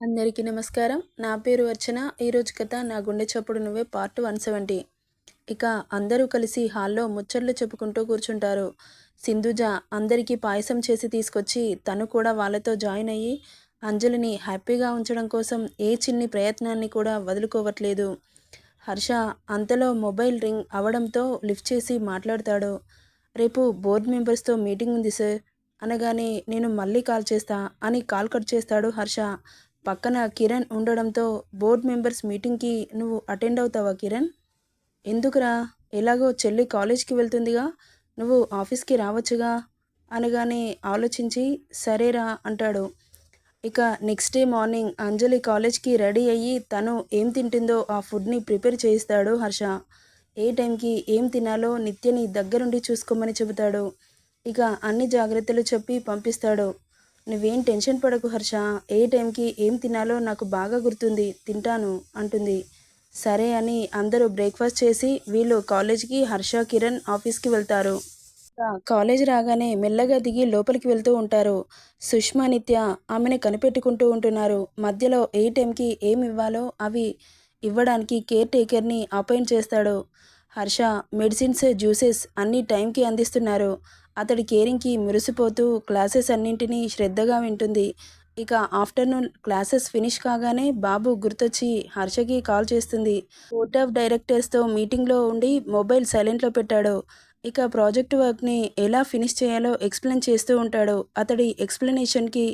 అందరికీ నమస్కారం. నా పేరు అర్చన. ఈరోజు కథ 'నా గుండె చప్పుడు నువ్వే' పార్ట్ 170. ఇక అందరూ కలిసి హాల్‌లో ముచ్చట్లు చెప్పుకుంటూ కూర్చుంటారు. సింధుజ అందరికీ పాయసం చేసి తీసుకొచ్చి తను కూడా వాళ్ళతో జాయిన్ అయ్యి అంజలిని హ్యాపీగా ఉంచడం కోసం ఏ చిన్ని ప్రయత్నాన్ని కూడా వదులుకోవట్లేదు. హర్ష అంతలో మొబైల్ రింగ్ అవ్వడంతో లిఫ్ట్ చేసి మాట్లాడతాడు. రేపు బోర్డ్ మెంబర్స్‌తో మీటింగ్ ఉంది సార్ అనగానే నేను మళ్ళీ కాల్ చేస్తా అని కాల్ కట్ చేస్తాడు హర్ష. పక్కన కిరణ్ ఉండడంతో బోర్డ్ మెంబర్స్ మీటింగ్‌కి నువ్వు అటెండ్ అవుతావా కిరణ్? ఎందుకురా? ఎలాగో చెల్లి కాలేజ్‌కి వెళ్తుందిగా, నువ్వు ఆఫీస్‌కి రావచ్చుగా అనగానే ఆలోచించి సరేరా అంటాడు. ఇక నెక్స్ట్ డే మార్నింగ్ అంజలి కాలేజ్‌కి రెడీ అయ్యి తను ఏం తింటుందో ఆ ఫుడ్‌ని ప్రిపేర్ చేయిస్తాడు హర్ష. ఏ టైంకి ఏం తినాలో నిత్యని దగ్గరుండి చూసుకోమని చెబుతాడు. ఇక అన్ని జాగ్రత్తలు చెప్పి పంపిస్తాడు. నువ్వేం టెన్షన్ పడకు హర్ష, ఏ టైంకి ఏం తినాలో నాకు బాగా గుర్తుంది, తింటాను అంటుంది. సరే అని అందరూ బ్రేక్‌ఫాస్ట్ చేసి వీళ్ళు కాలేజ్‌కి, హర్ష, కిరణ్ ఆఫీస్‌కి వెళ్తారు. కాలేజీ రాగానే మెల్లగా దిగి లోపలికి వెళ్తూ ఉంటారు. సుష్మా, నిత్య ఆమెని కనిపెట్టుకుంటూ ఉంటున్నారు. మధ్యలో ఏ టైంకి ఏమి ఇవ్వాలో అవి ఇవ్వడానికి కేర్ టేకర్‌ని అపాయింట్ చేస్తాడు. హర్ష మెడిసిన్స్, జ్యూసెస్ అన్నీ టైంకి అందిస్తున్నారు. అతడి కేరింగ్‌కి మురిసిపోతూ క్లాసెస్ అన్నింటినీ శ్రద్ధగా వింటుంది. ఇక ఆఫ్టర్‌నూన్ క్లాసెస్ ఫినిష్ కాగానే బాబు గుర్తొచ్చి హర్షకి కాల్ చేస్తుంది. బోర్డ్ ఆఫ్ డైరెక్టర్స్‌తో మీటింగ్‌లో ఉండి మొబైల్ సైలెంట్‌లో పెట్టాడు. ఇక ప్రాజెక్ట్ వర్క్‌ని ఎలా ఫినిష్ చేయాలో ఎక్స్‌ప్లెయిన్ చేస్తూ ఉంటాడు. అతడి ఎక్స్‌ప్లనేషన్‌కి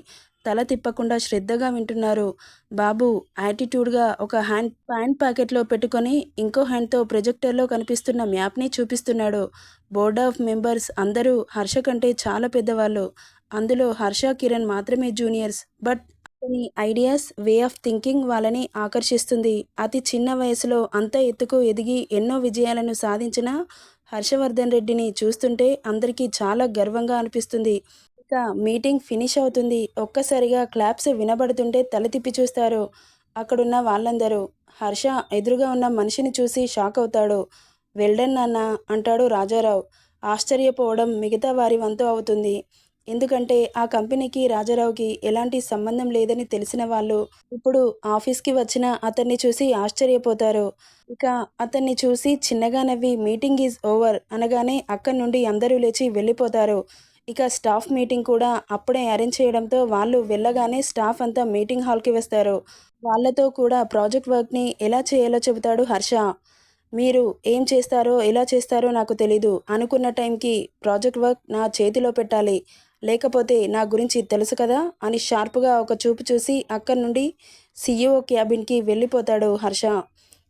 తల తిప్పకుండా శ్రద్ధగా వింటున్నారు. బాబు యాటిట్యూడ్‌గా ఒక హ్యాండ్ ప్యాంట్ పాకెట్‌లో పెట్టుకొని, ఇంకో హ్యాండ్‌తో ప్రొజెక్టర్‌లో కనిపిస్తున్న మ్యాప్‌ని చూపిస్తున్నాడు. బోర్డ్ ఆఫ్ మెంబర్స్ అందరూ హర్ష కంటే చాలా పెద్దవాళ్ళు. అందులో హర్ష, కిరణ్ మాత్రమే జూనియర్స్. బట్ అతని ఐడియాస్, వే ఆఫ్ థింకింగ్ వాళ్ళని ఆకర్షిస్తుంది. అతి చిన్న వయసులో అంత ఎత్తుకు ఎదిగి ఎన్నో విజయాలను సాధించిన హర్షవర్ధన్ రెడ్డిని చూస్తుంటే అందరికీ చాలా గర్వంగా అనిపిస్తుంది. ఇక మీటింగ్ ఫినిష్ అవుతుంది. ఒక్కసారిగా క్లాప్స్ వినబడుతుంటే తల తిప్పి చూస్తారు అక్కడున్న వాళ్ళందరూ. హర్ష ఎదురుగా ఉన్న మనిషిని చూసి షాక్ అవుతాడు. వెల్ డన్ నాన్న అంటాడు రాజారావు. ఆశ్చర్యపోవడం మిగతా వారి వంతు అవుతుంది. ఎందుకంటే ఆ కంపెనీకి రాజారావుకి ఎలాంటి సంబంధం లేదని తెలిసిన వాళ్ళు ఇప్పుడు ఆఫీస్‌కి వచ్చిన అతన్ని చూసి ఆశ్చర్యపోతారు. ఇక అతన్ని చూసి చిన్నగా నవ్వి మీటింగ్ ఈజ్ ఓవర్ అనగానే అక్కడి నుండి అందరూ లేచి వెళ్ళిపోతారు. ఇక స్టాఫ్ మీటింగ్ కూడా అప్పుడే అరేంజ్ చేయడంతో వాళ్ళు వెళ్ళగానే స్టాఫ్ అంతా మీటింగ్ హాల్‌కి వస్తారు. వాళ్ళతో కూడా ప్రాజెక్ట్ వర్క్‌ని ఎలా చేయాలో చెబుతాడు హర్ష. మీరు ఏం చేస్తారో, ఎలా చేస్తారో నాకు తెలీదు. అనుకున్న టైంకి ప్రాజెక్ట్ వర్క్ నా చేతిలో పెట్టాలి. లేకపోతే నా గురించి తెలుసు కదా అని షార్ప్‌గా ఒక చూపు చూసి అక్కడి నుండి సీఈఓ క్యాబిన్‌కి వెళ్ళిపోతాడు హర్ష.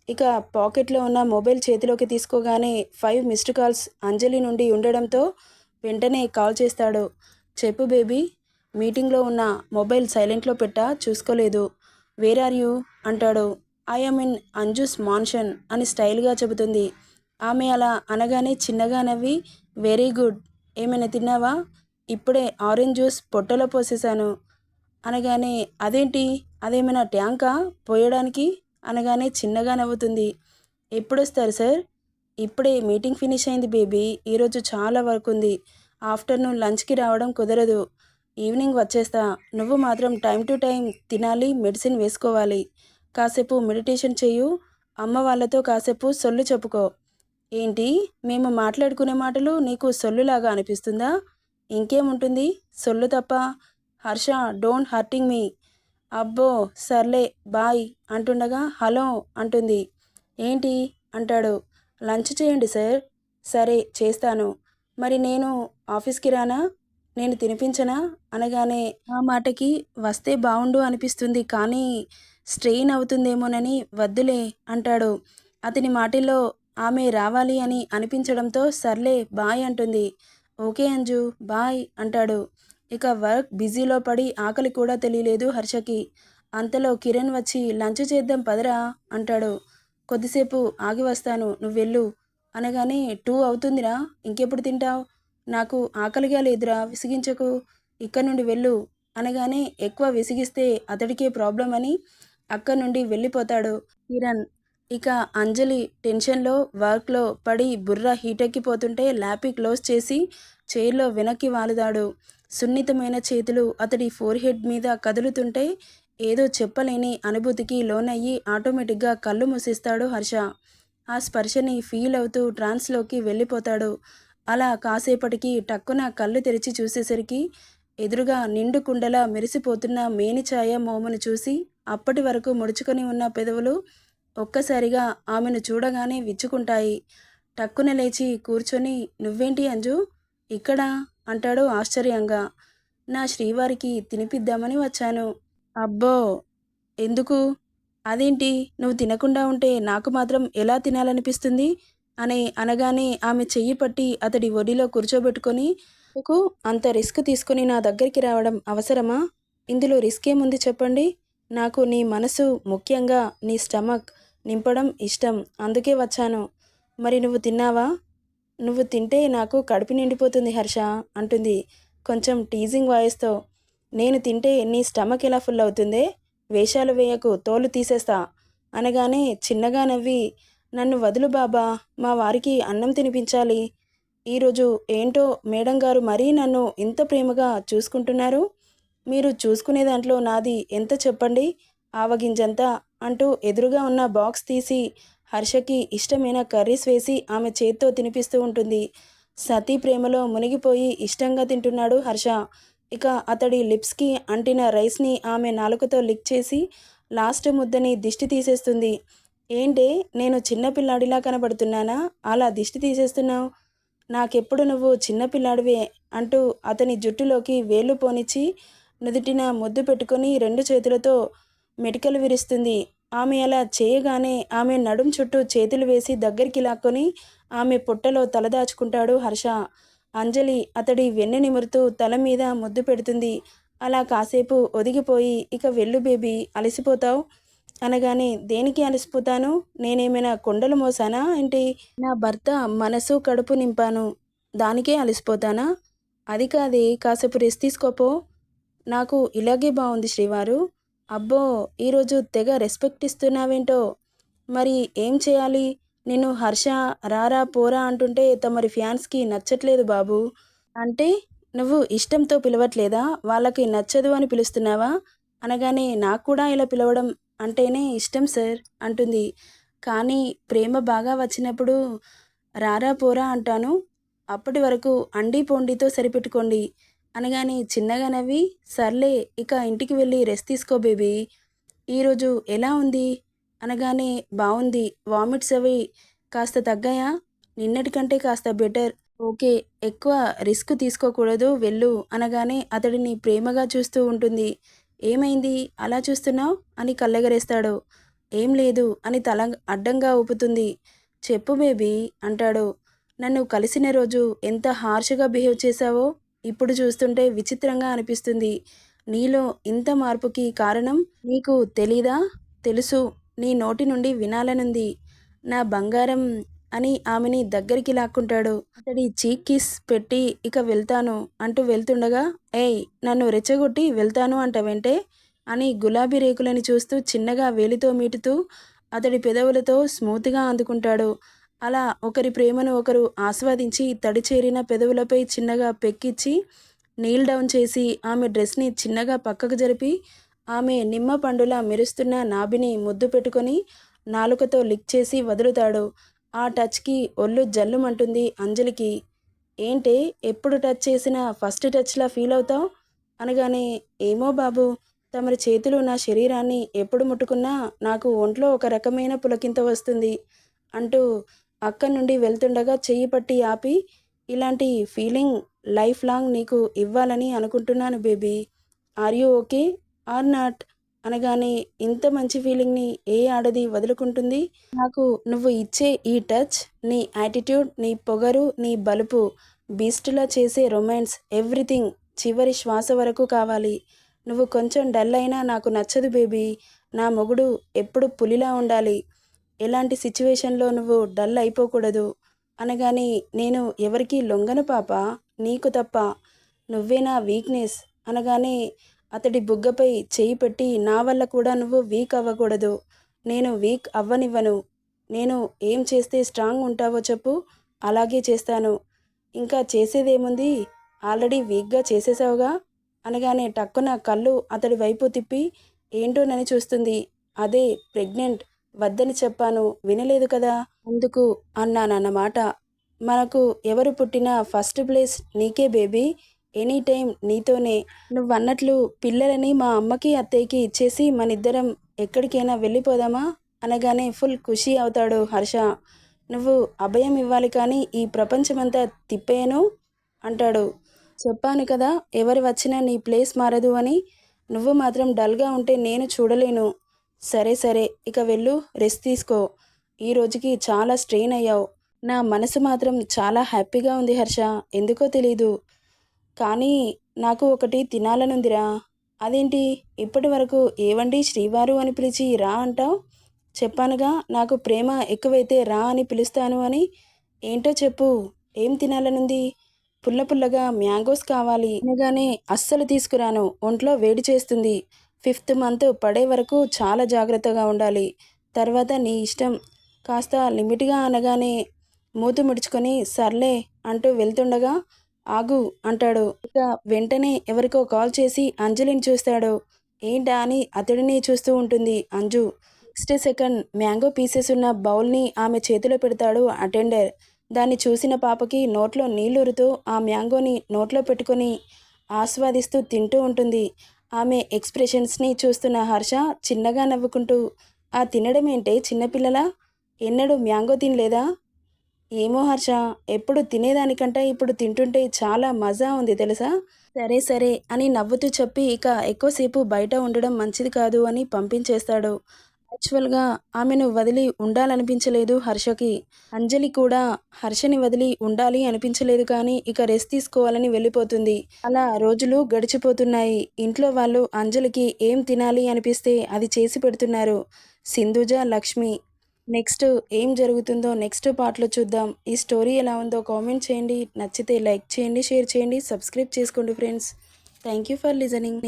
ఇక పాకెట్‌లో ఉన్న మొబైల్ చేతిలోకి తీసుకోగానే 5 మిస్డ్ కాల్స్ అంజలి నుండి ఉండడంతో వెంటనే కాల్ చేస్తాడు. చెప్పు బేబీ, మీటింగ్‌లో ఉన్న మొబైల్ సైలెంట్‌లో పెట్టా, చూసుకోలేదు. వేర్ ఆర్ యూ అంటాడు. ఐ యామ్ ఇన్ అంజుస్ మాన్షన్ అని స్టైల్‌గా చెబుతుంది. ఆమె అలా అనగానే చిన్నగా నవ్వి వెరీ గుడ్. ఏమైనా తిన్నావా? ఇప్పుడే ఆరెంజ్ జ్యూస్ పొట్టలో పోసేశాను అనగానే అదేంటి, అదేమైనా ట్యాంకా పోయడానికి అనగానే చిన్నగా నవ్వుతుంది. ఎప్పుడొస్తారు సార్? ఇప్పుడే మీటింగ్ ఫినిష్ అయింది బేబీ. ఈరోజు చాలా వర్క్ ఉంది. ఆఫ్టర్నూన్ లంచ్‌కి రావడం కుదరదు. ఈవినింగ్ వచ్చేస్తా. నువ్వు మాత్రం టైం టు టైం తినాలి, మెడిసిన్ వేసుకోవాలి. కాసేపు మెడిటేషన్ చెయ్యు. అమ్మ వాళ్ళతో కాసేపు సొల్లు చెప్పుకో. ఏంటి, మేము మాట్లాడుకునే మాటలు నీకు సొల్లులాగా అనిపిస్తుందా? ఇంకేముంటుంది సొల్లు తప్ప. Harsha don't hurting me. అబ్బో సర్లే బాయ్ అంటుండగా హలో అంటుంది. ఏంటి అంటాడు. లంచ్ చేయండి సార్. సరే చేస్తాను. మరి నేను ఆఫీస్‌కి రానా? నేను తినిపించనా అనగానే ఆ మాటకి వస్తే బావుండు అనిపిస్తుంది. కానీ స్ట్రెయిన్ అవుతుందేమోనని వద్దులే అంటాడు. అతని మాటల్లో ఆమె రావాలి అని అనిపించడంతో సర్లే బాయ్ అంటుంది. ఓకే అంజు బాయ్ అంటాడు. ఇక వర్క్ బిజీలో పడి ఆకలి కూడా తెలియలేదు హర్షకి. అంతలో కిరణ్ వచ్చి లంచ్ చేద్దాం పదరా అంటాడు. కొద్దిసేపు ఆగి వస్తాను, నువ్వెళ్ళు అనగానే 2 అవుతుందిరా, ఇంకెప్పుడు తింటావు? నాకు ఆకలిగా లేదురా, విసిగించకు, ఇక్కడి నుండి వెళ్ళు అనగానే ఎక్కువ విసిగిస్తే అతడికే ప్రాబ్లం అని అక్కడి నుండి వెళ్ళిపోతాడు కిరణ్. ఇక అంజలి టెన్షన్‌లో వర్క్‌లో పడి బుర్ర హీటెక్కిపోతుంటే ల్యాపీ క్లోజ్ చేసి చైర్‌లో వెనక్కి వాలుతాడు. సున్నితమైన చేతులు అతడి ఫోర్‌హెడ్ మీద కదులుతుంటే ఏదో చెప్పలేని అనుభూతికి లోనయ్యి ఆటోమేటిక్గా కళ్ళు మూసేస్తాడు హర్ష. ఆ స్పర్శని ఫీల్ అవుతూ ట్రాన్స్లోకి వెళ్ళిపోతాడు. అలా కాసేపటికి టక్కున కళ్ళు తెరిచి చూసేసరికి ఎదురుగా నిండు కుండలా మెరిసిపోతున్న మేనిఛాయ మోమును చూసి అప్పటి వరకు ముడుచుకొని ఉన్న పెదవులు ఒక్కసారిగా ఆమెను చూడగానే విచ్చుకుంటాయి. టక్కున లేచి కూర్చొని "నువ్వేంటి అంజు ఇక్కడా?" అంటాడు ఆశ్చర్యంగా. "నా శ్రీవారికి తినిపిద్దామని వచ్చాను." "అబ్బో! ఎందుకు? అదేంటి నువ్వు తినకుండా ఉంటే నాకు మాత్రం ఎలా తినాలనిపిస్తుంది?" అని అనగానే ఆమె చెయ్యి పట్టి అతడి ఒడిలో కూర్చోబెట్టుకొని, "నీకు అంత రిస్క్ తీసుకొని నా దగ్గరికి రావడం అవసరమా? ఇందులో రిస్క్ ఏముంది చెప్పండి? నాకు నీ మనసు, ముఖ్యంగా నీ స్టమక్ నింపడం ఇష్టం. అందుకే వచ్చాను. మరి నువ్వు తిన్నావా? నువ్వు తింటే నాకు కడుపు నిండిపోతుంది హర్ష" అంటుంది కొంచెం టీజింగ్ వాయిస్తో. "నేను తింటే నీ స్టమక్ ఎలా ఫుల్ అవుతుందే? వేషాలు వేయకు, తోలు తీసేస్తా" అనగానే చిన్నగా నవ్వి, "నన్ను వదులు బాబా, మా వారికి అన్నం తినిపించాలి. ఈరోజు ఏంటో మేడం గారు మరీ నన్ను ఇంత ప్రేమగా చూసుకుంటున్నారు. మీరు చూసుకునే దాంట్లో నాది ఎంత చెప్పండి, ఆవగింజంత" అంటూ ఎదురుగా ఉన్న బాక్స్ తీసి హర్షకి ఇష్టమైన కర్రీస్ వేసి ఆమె చేత్తో తినిపిస్తూ ఉంటుంది. సతీ ప్రేమలో మునిగిపోయి ఇష్టంగా తింటున్నాడు హర్ష. ఇక అతడి లిప్స్కి అంటిన రైస్ని ఆమె నాలుకతో లిక్ చేసి లాస్ట్ ముద్దని దిష్టి తీసేస్తుంది. "ఏంటే, నేను చిన్నపిల్లాడిలా కనబడుతున్నానా అలా దిష్టి తీసేస్తున్నావు? నాకెప్పుడు నువ్వు చిన్నపిల్లాడివే" అంటూ అతని జుట్టులోకి వేళ్ళు పోనిచ్చి నుదుటిన ముద్దు పెట్టుకొని రెండు చేతులతో మెటికలు విరుస్తుంది. ఆమె అలా చేయగానే ఆమె నడుం చుట్టూ చేతులు వేసి దగ్గరికి లాక్కొని ఆమె పొట్టలో తలదాచుకుంటాడు హర్ష. అంజలి అతడి వెన్ను నిమురుతూ తల మీద ముద్దు పెడుతుంది. అలా కాసేపు ఒదిగిపోయి, "ఇక వెళ్ళు బేబీ, అలసిపోతావు" అనగానే, "దేనికి అలసిపోతాను? నేనేమైనా కొండలు మోసానా ఏంటి? నా భర్త మనసు కడుపు నింపాను, దానికే అలసిపోతానా? అది కాదే, కాసేపు రెస్ట్ తీసుకోపో. నాకు ఇలాగే బాగుంది శ్రీవారు." "అబ్బో, ఈరోజు తెగ రెస్పెక్ట్ ఇస్తున్నావేంటో. మరి ఏం చేయాలి? నిన్ను హర్ష, రారా పోరా అంటుంటే తమరి ఫ్యాన్స్కి నచ్చట్లేదు బాబు." "అంటే నువ్వు ఇష్టంతో పిలవట్లేదా, వాళ్ళకి నచ్చదు అని పిలుస్తున్నావా?" అనగానే, "నాకు కూడా ఇలా పిలవడం అంటేనే ఇష్టం సార్" అంటుంది. "కానీ ప్రేమ బాగా వచ్చినప్పుడు రారా పోరా అంటాను. అప్పటి వరకు అండీ పొండితో సరిపెట్టుకోండి" అనగానే చిన్నగా నవ్వి, "సర్లే, ఇక ఇంటికి వెళ్ళి రెస్ట్ తీసుకో బేబీ. ఈరోజు ఎలా ఉంది?" అనగానే, "బావుంది. వామిట్స్ అవి కాస్త తగ్గాయా? నిన్నటి కంటే కాస్త బెటర్." "ఓకే, ఎక్కువ రిస్క్ తీసుకోకూడదు, వెళ్ళు" అనగానే అతడిని ప్రేమగా చూస్తూ ఉంటుంది. "ఏమైంది అలా చూస్తున్నావు?" అని కళ్ళెగరేస్తాడు. "ఏం లేదు" అని తల అడ్డంగా ఊపుతుంది. "చెప్పు బేబీ" అంటాడు. "నన్ను కలిసిన రోజు ఎంత హార్ష్గా బిహేవ్ చేశావో ఇప్పుడు చూస్తుంటే విచిత్రంగా అనిపిస్తుంది. నీలో ఇంత మార్పుకి కారణం నీకు తెలీదా?" "తెలుసు, నీ నోటి నుండి వినాలనుంది నా బంగారం" అని ఆమెని దగ్గరికి లాక్కుంటాడు. అతడి చీక్ కిస్ పెట్టి, "ఇక వెళ్తాను" అంటూ వెళ్తుండగా, "ఏయ్, నన్ను రెచ్చగొట్టి వెళ్తాను అంటావేంటే?" అని గులాబీ రేకులని చూస్తూ చిన్నగా వేలితో మీటుతూ అతడి పెదవులతో స్మూత్గా అందుకుంటాడు. అలా ఒకరి ప్రేమను ఒకరు ఆస్వాదించి తడిచేరిన పెదవులపై చిన్నగా పెక్కిచ్చి నీల్ డౌన్ చేసి ఆమె డ్రెస్ని చిన్నగా పక్కకు జరిపి ఆమె నిమ్మ పండులా మెరుస్తున్న నాభిని ముద్దు పెట్టుకొని నాలుకతో లిక్ చేసి వదులుతాడు. ఆ టచ్కి ఒళ్ళు జల్లుమంటుంది అంజలికి. "ఏంటే, ఎప్పుడు టచ్ చేసినా ఫస్ట్ టచ్లా ఫీల్ అవుతావు?" అనగానే, "ఏమో బాబు, తమరి చేతులు నా శరీరాన్ని ఎప్పుడు ముట్టుకున్నా నాకు ఒంట్లో ఒక రకమైన పులకింత వస్తుంది" అంటూ అక్కడి నుండి వెళ్తుండగా చెయ్యి పట్టి ఆపి, "ఇలాంటి ఫీలింగ్ లైఫ్ లాంగ్ నీకు ఇవ్వాలని అనుకుంటున్నాను baby. Are you okay or not" అనగానే, "ఇంత మంచి ఫీలింగ్ని ఏ ఆడది వదులుకుంటుంది? నాకు నువ్వు ఇచ్చే ఈ టచ్, నీ యాటిట్యూడ్, నీ పొగరు, నీ బలుపు, బీస్టులా చేసే రొమాన్స్, ఎవ్రీథింగ్ చివరి శ్వాస వరకు కావాలి. నువ్వు కొంచెం డల్ అయినా నాకు నచ్చదు బేబీ. నా మొగుడు ఎప్పుడు పులిలా ఉండాలి. ఎలాంటి సిచ్యువేషన్లో నువ్వు డల్ అయిపోకూడదు" అనగానే, "నేను ఎవరికీ లొంగను పాపా, నీకు తప్ప. నువ్వే నా వీక్నెస్" అనగానే అతడి బుగ్గపై చేయి పెట్టి, "నా వల్ల కూడా నువ్వు వీక్ అవ్వకూడదు. నేను వీక్ అవ్వనివ్వను. నేను ఏం చేస్తే స్ట్రాంగ్ ఉంటావో చెప్పు, అలాగే చేస్తాను. ఇంకా చేసేదేముంది, ఆల్రెడీ వీక్గా చేసేసావుగా" అనగానే టక్కున కళ్ళు అతడి వైపు తిప్పి, ఏంటోనని చూస్తుంది. అదే ప్రెగ్నెంట్ వద్దని చెప్పాను వినలేదు కదా అందుకు అన్నానన్నమాట. మనకు ఎవరు పుట్టినా ఫస్ట్ ప్లేస్ నీకే బేబీ, ఎనీ టైం నీతోనే. నువ్వన్నట్లు పిల్లలని మా అమ్మకి అత్తయ్యకి ఇచ్చేసి మనిద్దరం ఎక్కడికైనా వెళ్ళిపోదామా అనగానే ఫుల్ ఖుషి అవుతాడు హర్ష. నువ్వు అభయం ఇవ్వాలి కానీ ఈ ప్రపంచమంతా తిప్పేయను అంటాడు. చెప్పాను కదా ఎవరు వచ్చినా నీ ప్లేస్ మారదు అని. నువ్వు మాత్రం డల్గా ఉంటే నేను చూడలేను. సరే సరే ఇక వెళ్ళు, రెస్ట్ తీసుకో. ఈ రోజుకి చాలా స్ట్రెయిన్ అయ్యావు. నా మనసు మాత్రం చాలా హ్యాపీగా ఉంది హర్ష, ఎందుకో తెలీదు. కానీ నాకు ఒకటి తినాలనుందిరా. అదేంటి ఇప్పటి వరకు ఏవండి శ్రీవారు అని పిలిచి రా అంటావు? చెప్పానుగా నాకు ప్రేమ ఎక్కువైతే రా అని పిలుస్తాను అని. ఏంటో చెప్పు, ఏం తినాలనుంది? పుల్ల పుల్లగా మ్యాంగోస్ కావాలి అనగానే అస్సలు తీసుకురాను, ఒంట్లో వేడి చేస్తుంది. 5th మంత్ పడే వరకు చాలా జాగ్రత్తగా ఉండాలి. తర్వాత నీ ఇష్టం కాస్త లిమిట్గా అనగానే మూతి ముడుచుకొని సర్లే అంటూ వెళ్తుండగా ఆగు అంటాడు. ఇక వెంటనే ఎవరికో కాల్ చేసి అంజలిని చూస్తాడు. ఏంటా అని అతడిని చూస్తూ ఉంటుంది Anju. Next second mango pieces ఉన్న బౌల్ని ఆమె చేతిలో పెడతాడు అటెండర్. దాన్ని చూసిన పాపకి నోట్లో నీళ్లురుతూ ఆ మ్యాంగోని నోట్లో పెట్టుకొని ఆస్వాదిస్తూ తింటూ ఉంటుంది. ఆమె ఎక్స్ప్రెషన్స్ని చూస్తున్న హర్ష చిన్నగా నవ్వుకుంటూ ఆ తినడం ఏంటే చిన్నపిల్లలా, ఎన్నడూ మ్యాంగో తినలేదా? ఏమో హర్ష, ఎప్పుడు తినేదానికంటే ఇప్పుడు తింటుంటే చాలా మజా ఉంది తెలుసా. సరే సరే అని నవ్వుతూ చెప్పి ఇక ఎక్కువసేపు బయట ఉండడం మంచిది కాదు అని పంపించేస్తాడు. యాక్చువల్గా ఆమెను వదిలి ఉండాలనిపించలేదు హర్షకి. అంజలి కూడా హర్షని వదిలి ఉండాలి అనిపించలేదు కానీ ఇక రెస్ట్ తీసుకోవాలని వెళ్ళిపోతుంది. అలా రోజులు గడిచిపోతున్నాయి. ఇంట్లో వాళ్ళు అంజలికి ఏం తినాలి అనిపిస్తే అది చేసి పెడుతున్నారు. సింధుజ, లక్ష్మి. నెక్స్ట్ ఏం జరుగుతుందో నెక్స్ట్ పార్ట్లో చూద్దాం. ఈ స్టోరీ ఎలా ఉందో కామెంట్ చేయండి. నచ్చితే లైక్ చేయండి, షేర్ చేయండి, సబ్స్క్రైబ్ చేసుకోండి friends. Thank you for listening.